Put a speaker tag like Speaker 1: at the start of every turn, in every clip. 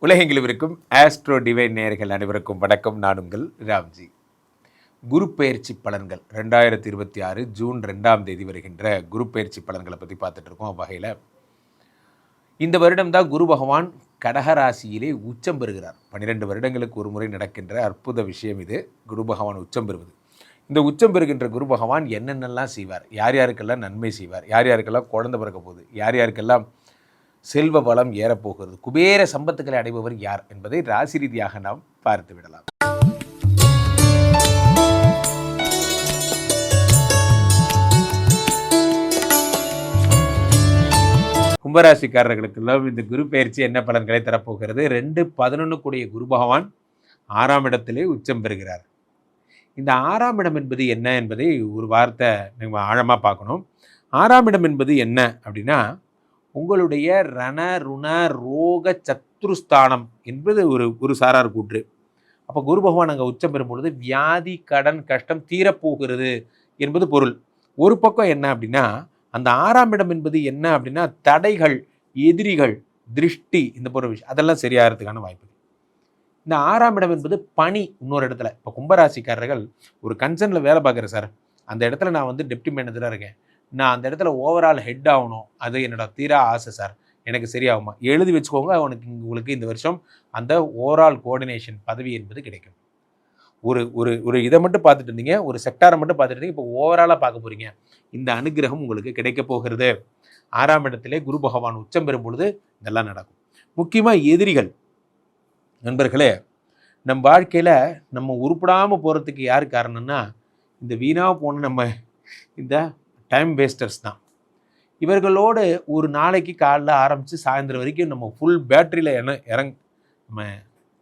Speaker 1: உலகெங்கிலும் இருக்கும் astro divine நேயர்கள் அனைவருக்கும் வணக்கம். நான் உங்கள் ராம்ஜி. குரு பெயர்ச்சி பலன்கள் 2026 ஜூன் 2ஆம் தேதி வருகின்ற குரு பெயர்ச்சி பலன்களை பற்றி பார்த்துட்டு இருக்கோம். வகையில் இந்த வருடம்தான் குரு பகவான் கடகராசியிலே உச்சம் பெறுகிறார். 12 வருடங்களுக்கு ஒரு முறை நடக்கின்ற அற்புத விஷயம் இது. குரு பகவான் உச்சம் பெறுவது. இந்த உச்சம் பெறுகின்ற குரு பகவான் என்னென்னலாம் செய்வார், யார் யாருக்கெல்லாம் நன்மை செய்வார், யார் யாருக்கெல்லாம் குழந்தை பிறக்க போகுது, யார் யாருக்கெல்லாம் செல்வ வளம் ஏறப்போகிறது, குபேர சம்பத்துக்களை அடைபவர் யார் என்பதை ராசி ரீதியாக நாம் பார்த்து விடலாம். கும்பராசிக்காரர்களுக்கெல்லாம் இந்த குரு பயிற்சி என்ன பலன்களை தரப்போகிறது? 2-11 கூடிய குரு பகவான் 6ஆம் இடத்திலே உச்சம் பெறுகிறார். இந்த 6ஆம் இடம் என்பது என்ன என்பதை ஒரு வார்த்தை நம்ம ஆழமாக பார்க்கணும். 6ஆம் இடம் என்பது என்ன அப்படின்னா, உங்களுடைய ரண ருண ரோக சத்ருஸ்தானம் என்பது ஒரு சாரார் கூற்று. அப்போ குரு பகவான் அங்கே உச்சம் பெறும் பொழுது வியாதி கடன் கஷ்டம் தீரப்போகிறது என்பது பொருள். ஒரு பக்கம் என்ன அப்படின்னா, அந்த 6ஆம் இடம் என்பது என்ன அப்படின்னா, தடைகள், எதிரிகள், திருஷ்டி, இந்த போன்ற விஷயம் அதெல்லாம் சரியாகிறதுக்கான வாய்ப்பு. இந்த 6ஆம் இடம் என்பது பணி. இன்னொரு இடத்துல இப்போ கும்பராசிக்காரர்கள் ஒரு கன்சர்னில் வேலை பார்க்குறேன் சார், அந்த இடத்துல நான் வந்து டெப்டி மேனேஜராக இருக்கேன், நான் அந்த இடத்துல ஓவரால் ஹெட் ஆகணும், அது என்னோட தீரா ஆசை சார், எனக்கு சரியாகுமா? எழுதி வச்சுக்கோங்க, உங்களுக்கு இந்த வருஷம் அந்த ஓவரால் கோஆர்டினேஷன் பதவி என்பது கிடைக்கும். ஒரு ஒரு ஒரு இதை மட்டும் பார்த்துட்டு இருந்தீங்க, ஒரு செக்டாரை மட்டும் பார்த்துட்டு இருந்தீங்க, இப்போ ஓவராலாக பார்க்க போகிறீங்க. இந்த அனுகிரகம் உங்களுக்கு கிடைக்க போகிறது. 6ஆம் இடத்திலே குரு பகவான் உச்சம் பெறும் பொழுது இதெல்லாம் நடக்கும். முக்கியமாக எதிரிகள். நண்பர்களே, நம் வாழ்க்கையில் நம்ம உருப்படாமல் போகிறதுக்கு யார் காரணம்னா, இந்த வீணாக போன நம்ம இந்த டைம் வேஸ்டர்ஸ் தான். இவர்களோடு ஒரு நாளைக்கு காலைல ஆரம்பித்து சாயந்தரம் வரைக்கும் நம்ம ஃபுல் பேட்டரியில் நம்ம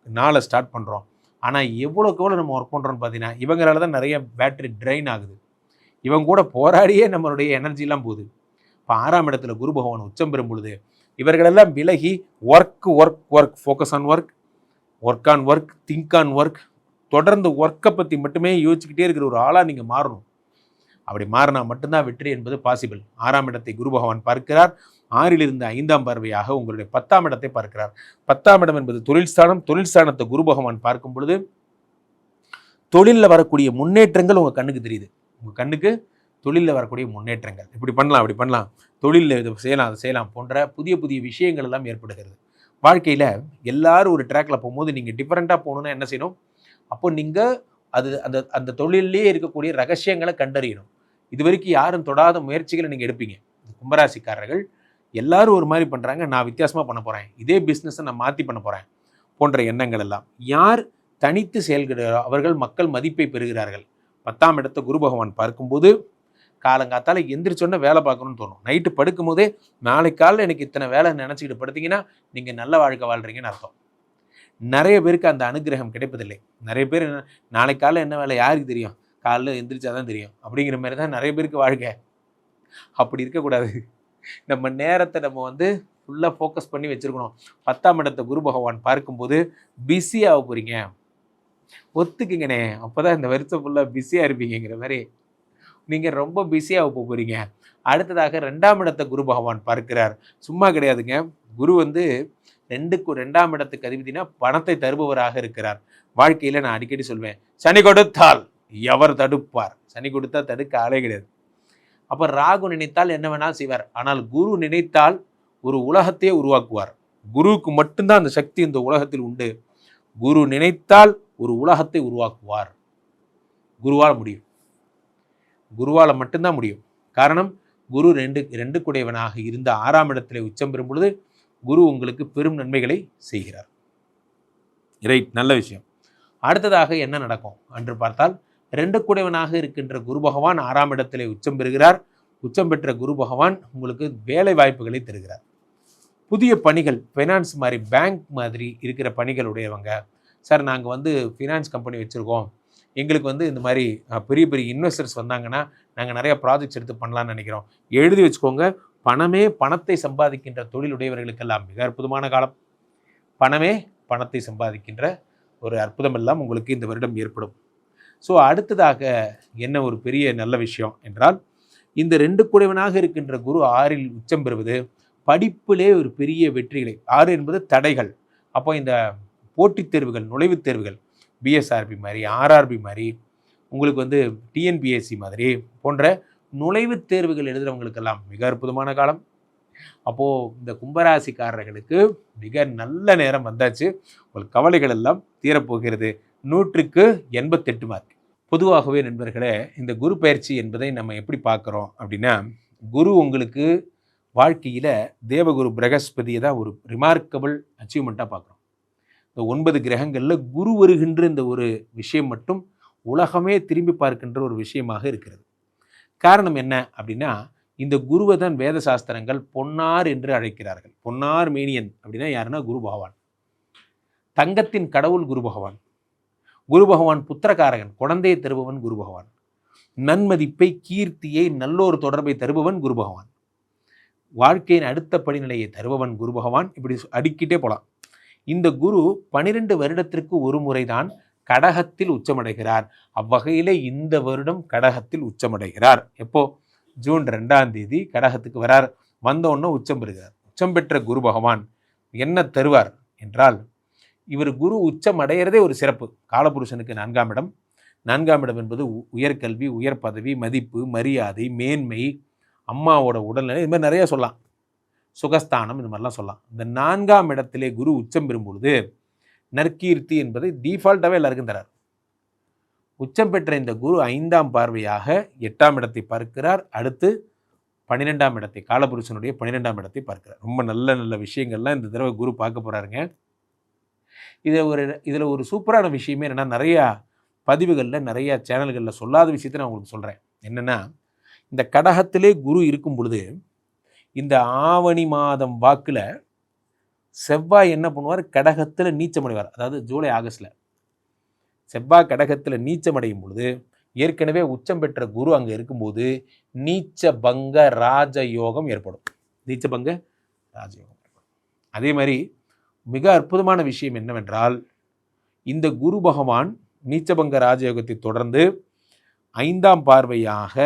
Speaker 1: நாளை ஸ்டார்ட் பண்ணுறோம். ஆனால் எவ்வளோக்கு எவ்வளோ நம்ம ஒர்க் பண்ணுறோன்னு பார்த்தீங்கன்னா, இவங்களால தான் நிறைய பேட்டரி ட்ரைன் ஆகுது. இவங்க கூட போராடியே நம்மளுடைய எனர்ஜிலாம் போகுது. இப்போ 6ஆம் இடத்துல குரு பகவான் உச்சம் பெறும் பொழுது இவர்களெல்லாம் விலகி work focus on work on work, think on work, தொடர்ந்து ஒர்க்கை பற்றி மட்டுமே யோசிச்சுக்கிட்டே இருக்கிற ஒரு ஆளாக நீங்கள் மாறணும். அப்படி மாறினா மட்டும்தான் வெற்றி என்பது பாசிபிள். 6ஆம் இடத்தை குரு பகவான் பார்க்கிறார். 6லிருந்து 5ஆம் பார்வையாக உங்களுடைய 10ஆம் இடத்தை பார்க்கிறார். 10ஆம் இடம் என்பது தொழில் ஸ்தானத்தை குரு பகவான் பார்க்கும் பொழுது தொழிலில் வரக்கூடிய முன்னேற்றங்கள் உங்கள் கண்ணுக்கு தெரியுது. உங்கள் கண்ணுக்கு தொழிலில் வரக்கூடிய முன்னேற்றங்கள், இப்படி பண்ணலாம், அப்படி பண்ணலாம், தொழிலில் இதை செய்யலாம், அதை செய்யலாம் போன்ற புதிய புதிய விஷயங்கள் எல்லாம் ஏற்படுகிறது. வாழ்க்கையில் எல்லாரும் ஒரு ட்ராக்கில் போகும்போது நீங்கள் டிஃப்ரெண்ட்டாக போகணுன்னா என்ன செய்யணும்? அப்போ நீங்கள் அந்த தொழிலே இருக்கக்கூடிய ரகசியங்களை கண்டறியணும். இது வரைக்கும் யாரும் தொடாத முயற்சிகளை நீங்கள் எடுப்பீங்க. கும்பராசிக்காரர்கள் எல்லாரும் ஒரு மாதிரி பண்ணுறாங்க, நான் வித்தியாசமாக பண்ண போகிறேன், இதே பிஸ்னஸை நான் மாற்றி பண்ண போகிறேன் போன்ற எண்ணங்கள் எல்லாம். யார் தனித்து செயல்கிறாரோ அவர்கள் மக்கள் மதிப்பை பெறுகிறார்கள். 10ஆம் இடத்தை குரு பகவான் பார்க்கும்போது காலங்காத்தால் எந்திரிச்சோன்னே வேலை பார்க்கணும்னு தோணும். நைட்டு படுக்கும் போதே நாளைக்கு காலையில் எனக்கு இத்தனை வேலை நினச்சிக்கிட்டு படுத்திங்கன்னா நீங்கள் நல்ல வாழ்க்கை வாழ்கிறீங்கன்னு அர்த்தம். நிறைய பேருக்கு அந்த அனுகிரகம் கிடைப்பதில்லை. நிறைய பேர் நாளைக்கு காலையில் என்ன வேலை யாருக்கு தெரியும், காலையில் எந்திரிச்சா தான் தெரியும் அப்படிங்கிற மாதிரி தான் நிறைய பேருக்கு வாழ்க்கை. அப்படி இருக்கக்கூடாது. நம்ம நேரத்தை நம்ம வந்து ஃபுல்லாக ஃபோக்கஸ் பண்ணி வச்சுருக்கணும். 10ஆம் இடத்தை குரு பகவான் பார்க்கும்போது பிஸியாக போகிறீங்க, ஒத்துக்குங்கண்ணே, அப்போ தான் இந்த வருஷம் ஃபுல்லாக பிஸியாக இருப்பீங்கிற மாதிரி நீங்கள் ரொம்ப பிஸியாக போகிறீங்க. அடுத்ததாக 2ஆம் இடத்தை குரு பகவான் பார்க்கிறார். சும்மா கிடையாதுங்க. குரு வந்து 2ஆம் இடத்துக்கு அதிபதினா பணத்தை தருபவராக இருக்கிறார். வாழ்க்கையில் நான் அடிக்கடி சொல்வேன், சனி கொடுத்தால் எவர் தடுப்பார்? சனி கொடுத்தா தடுக்க ஆளே கிடையாது. அப்போ ராகு நினைத்தால் என்ன வேணாலும் செய்வார். ஆனால் குரு நினைத்தால் ஒரு உலகத்தையே உருவாக்குவார். குருவுக்கு மட்டும்தான் அந்த சக்தி இந்த உலகத்தில் உண்டு. குரு நினைத்தால் ஒரு உலகத்தை உருவாக்குவார். குருவால் முடியும். குருவால் மட்டும்தான் முடியும். காரணம், குரு 2 கூடையவனாக இருந்த 6ஆம் இடத்திலே உச்சம் பெறும் பொழுது குரு உங்களுக்கு பெரும் நன்மைகளை செய்கிறார். ரைட், நல்ல விஷயம். அடுத்ததாக என்ன நடக்கும் என்று பார்த்தால், 2 கூடையவனாக இருக்கின்ற குரு பகவான் 6ஆம் இடத்திலே உச்சம் பெறுகிறார். உச்சம் பெற்ற குரு பகவான் உங்களுக்கு வேலை வாய்ப்புகளை தருகிறார். புதிய பணிகள், ஃபைனான்ஸ் மாதிரி, பேங்க் மாதிரி இருக்கிற பணிகள் உடையவங்க, சார் நாங்கள் வந்து ஃபினான்ஸ் கம்பெனி வச்சுருக்கோம், எங்களுக்கு வந்து இந்த மாதிரி பெரிய பெரிய இன்வெஸ்டர்ஸ் வந்தாங்கன்னா நாங்கள் நிறைய ப்ராஜெக்ட்ஸ் எடுத்து பண்ணலான்னு நினைக்கிறோம், எழுதி வச்சுக்கோங்க. பணத்தை சம்பாதிக்கின்ற தொழிலுடையவர்களுக்கெல்லாம் மிக அற்புதமான காலம். பணத்தை சம்பாதிக்கின்ற ஒரு அற்புதம் எல்லாம் உங்களுக்கு இந்த வருடம் ஏற்படும். ஸோ அடுத்ததாக என்ன ஒரு பெரிய நல்ல விஷயம் என்றால், இந்த 2 கூடையவனாக இருக்கின்ற குரு 6இல் உச்சம் பெறுவது படிப்பிலே ஒரு பெரிய வெற்றிகளை, 6 என்பது தடைகள், அப்போ இந்த போட்டித் தேர்வுகள், நுழைவுத் தேர்வுகள், பிஎஸ்ஆர்பி மாதிரி, ஆர்ஆர்பி மாதிரி, உங்களுக்கு வந்து டிஎன்பிஎஸ்சி மாதிரி போன்ற நுழைவுத் தேர்வுகள் எழுதுகிறவங்களுக்கெல்லாம் மிக அற்புதமான காலம். அப்போது இந்த கும்பராசிக்காரர்களுக்கு மிக நல்ல நேரம் வந்தாச்சு. உங்கள் கவலைகள் எல்லாம் தீரப்போகிறது. 100க்கு 88 மார்க். பொதுவாகவே நண்பர்களே, இந்த குரு பயிற்சி என்பதை நம்ம எப்படி பார்க்குறோம் அப்படின்னா, குரு உங்களுக்கு வாழ்க்கையில் தேவகுரு பிரகஸ்பதியை தான் ஒரு ரிமார்க்கபிள் அச்சீவ்மெண்ட்டாக பார்க்குறோம். இந்த 9 கிரகங்களில் குரு வருகின்ற இந்த ஒரு விஷயம் மட்டும் உலகமே திரும்பி பார்க்கின்ற ஒரு விஷயமாக இருக்கிறது. காரணம் என்ன அப்படின்னா, இந்த குருவை தான் வேத சாஸ்திரங்கள் பொன்னார் என்று அழைக்கிறார்கள். பொன்னார் மேனியன் அப்படின்னா யாருன்னா குரு பகவான். தங்கத்தின் கடவுள் குரு பகவான். குரு பகவான் புத்திரகாரகன், குழந்தையை தருபவன் குரு பகவான். நன்மதிப்பை, கீர்த்தியை, நல்லோர் தொடர்பை தருபவன் குரு பகவான். வாழ்க்கையின் அடுத்த படிநிலையை தருபவன் குரு பகவான். இப்படி அடிக்கிட்டே போகலாம். இந்த குரு 12 வருடத்திற்கு ஒரு முறைதான் கடகத்தில் உச்சமடைகிறார். அவ்வகையிலே இந்த வருடம் கடகத்தில் உச்சமடைகிறார். எப்போ? ஜூன் 2ஆம் தேதி கடகத்துக்கு வரார். வந்தோடனே உச்சம் பெறுகிறார். உச்சம் பெற்ற குரு பகவான் என்ன தருவார் என்றால், இவர் குரு உச்சம் அடைகிறதே ஒரு சிறப்பு. காலபுருஷனுக்கு 4ஆம் இடம். 4ஆம் இடம் என்பது உயர்கல்வி, உயர் பதவி, மதிப்பு, மரியாதை, மேன்மை, அம்மாவோட உடல்நிலை, இது மாதிரி நிறைய சொல்லலாம். சுகஸ்தானம், இது மாதிரிலாம் சொல்லலாம். இந்த 4ஆம் இடத்திலே குரு உச்சம் பெறும் பொழுது நற்கீர்த்தி என்பதை டிஃபால்ட்டாகவே எல்லாருக்கும் தரார். உச்சம் பெற்ற இந்த குரு 5ஆம் பார்வையாக 8ஆம் இடத்தை பார்க்கிறார். அடுத்து 12ஆம் இடத்தை, காலபுருஷனுடைய 12ஆம் இடத்தை பார்க்கிறார். ரொம்ப நல்ல நல்ல விஷயங்கள்லாம் இந்த தடவை குரு பார்க்க போகிறாருங்க. இதில் ஒரு சூப்பரான விஷயமே என்னென்னா, நிறையா பதிவுகளில், நிறையா சேனல்களில் சொல்லாத விஷயத்தை நான் உங்களுக்கு சொல்கிறேன். என்னென்னா, இந்த கடகத்திலே குரு இருக்கும் பொழுது இந்த ஆவணி மாதம் வாக்கில் செவ்வாய் என்ன பண்ணுவார்? கடகத்தில் நீச்சமடைவார். அதாவது ஜூலை ஆகஸ்டில் செவ்வாய் கடகத்தில் நீச்சமடையும் பொழுது, ஏற்கனவே உச்சம் பெற்ற குரு அங்கே இருக்கும்போது நீச்ச பங்க ராஜயோகம் ஏற்படும். நீச்சபங்க ராஜயோகம் ஏற்படும். அதே மாதிரி மிக அற்புதமான விஷயம் என்னவென்றால், இந்த குரு பகவான் நீச்சபங்க ராஜயோகத்தை தொடர்ந்து 5ஆம் பார்வையாக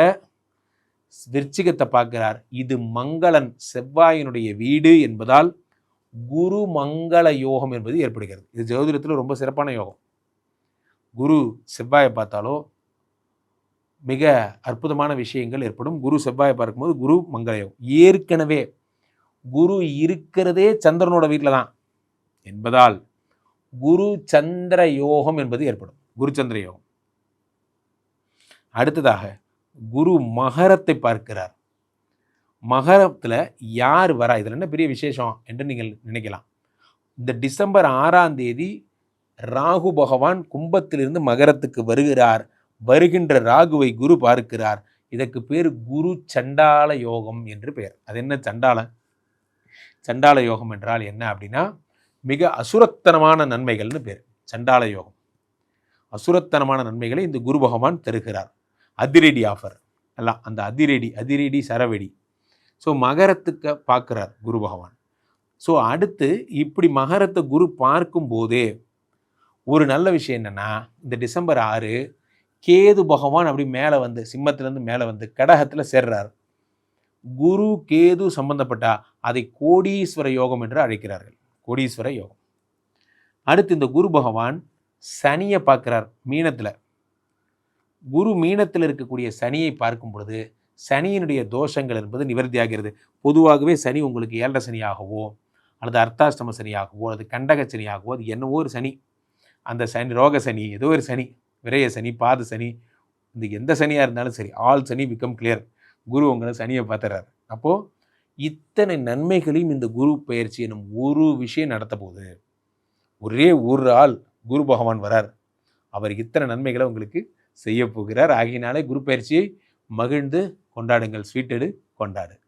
Speaker 1: விருச்சிகத்தை பார்க்கிறார். இது மங்களன், செவ்வாயினுடைய வீடு என்பதால் குரு மங்கள யோகம் என்பது ஏற்படுகிறது. இது ஜோதிடத்தில் ரொம்ப சிறப்பான யோகம். குரு செவ்வாயை பார்த்தாலோ மிக அற்புதமான விஷயங்கள் ஏற்படும். குரு செவ்வாயை பார்க்கும்போது குரு மங்கள யோகம். ஏற்கனவே குரு இருக்கிறதே சந்திரனோட வீட்டில் தான் என்பதால் குரு சந்திர யோகம் என்பது ஏற்படும். குரு சந்திர யோகம். அடுத்ததாக குரு மகரத்தை பார்க்கிறார். மகரத்தில் யார் வரா? இதில் என்ன பெரிய விசேஷம் என்று நீங்கள் நினைக்கலாம். இந்த டிசம்பர் 6ஆம் தேதி ராகு பகவான் கும்பத்திலிருந்து மகரத்துக்கு வருகிறார். வருகின்ற ராகுவை குரு பார்க்கிறார். இதற்கு பேர் குரு சண்டால யோகம் என்று பெயர். அது என்ன சண்டால? சண்டால யோகம் என்றால் என்ன அப்படின்னா, மிக அசுரத்தனமான நன்மைகள்னு பேர். சண்டால யோகம். அசுரத்தனமான நன்மைகளை இந்த குரு பகவான் தருகிறார். அதிரடி ஆஃபர் எல்லாம், அந்த அதிரடி சரவெடி. ஸோ மகரத்துக்கு பார்க்குறார் குரு பகவான். ஸோ அடுத்து இப்படி மகரத்தை குரு பார்க்கும்போதே ஒரு நல்ல விஷயம் என்னென்னா, இந்த டிசம்பர் 6 கேது பகவான் அப்படி மேலே வந்து, சிம்மத்திலேருந்து மேலே வந்து கடகத்தில் சேர்றார். குரு கேது சம்பந்தப்பட்டா அதை கோடீஸ்வர யோகம் என்று அழைக்கிறார்கள். கோடீஸ்வர யோகம். அடுத்து இந்த குரு பகவான் சனியை பார்க்கிறார் மீனத்தில். குரு மீனத்தில் இருக்கக்கூடிய சனியை பார்க்கும் பொழுது சனியினுடைய தோஷங்கள் என்பது நிவர்த்தி ஆகிறது. பொதுவாகவே சனி உங்களுக்கு 7 சனியாகவோ அல்லது அர்த்தாஷ்டம சனியாகவோ அல்லது கண்டக சனியாகவோ, அது என்னவோ ஒரு சனி, அந்த சனி ரோக சனி, ஏதோ ஒரு சனி, விரய சனி, பாத சனி, இந்த எந்த சனியாக இருந்தாலும் சரி, ஆல் சனி பிகம் கிளியர். குரு உங்களை சனியை பார்த்துறாரு. அப்போது இத்தனை நன்மைகளையும் இந்த குரு பயிற்சி எனும் ஒரு விஷயம் நடத்த போகுது. ஒரே ஒரு ஆள் குரு பகவான் வரார். அவர் இத்தனை நன்மைகளை உங்களுக்கு செய்ய போகிறார். ஆகியனாலே குரு பயிற்சியை மகிழ்ந்து கொண்டாடுங்கள். ஸ்வீட் எடு, கொண்டாடு.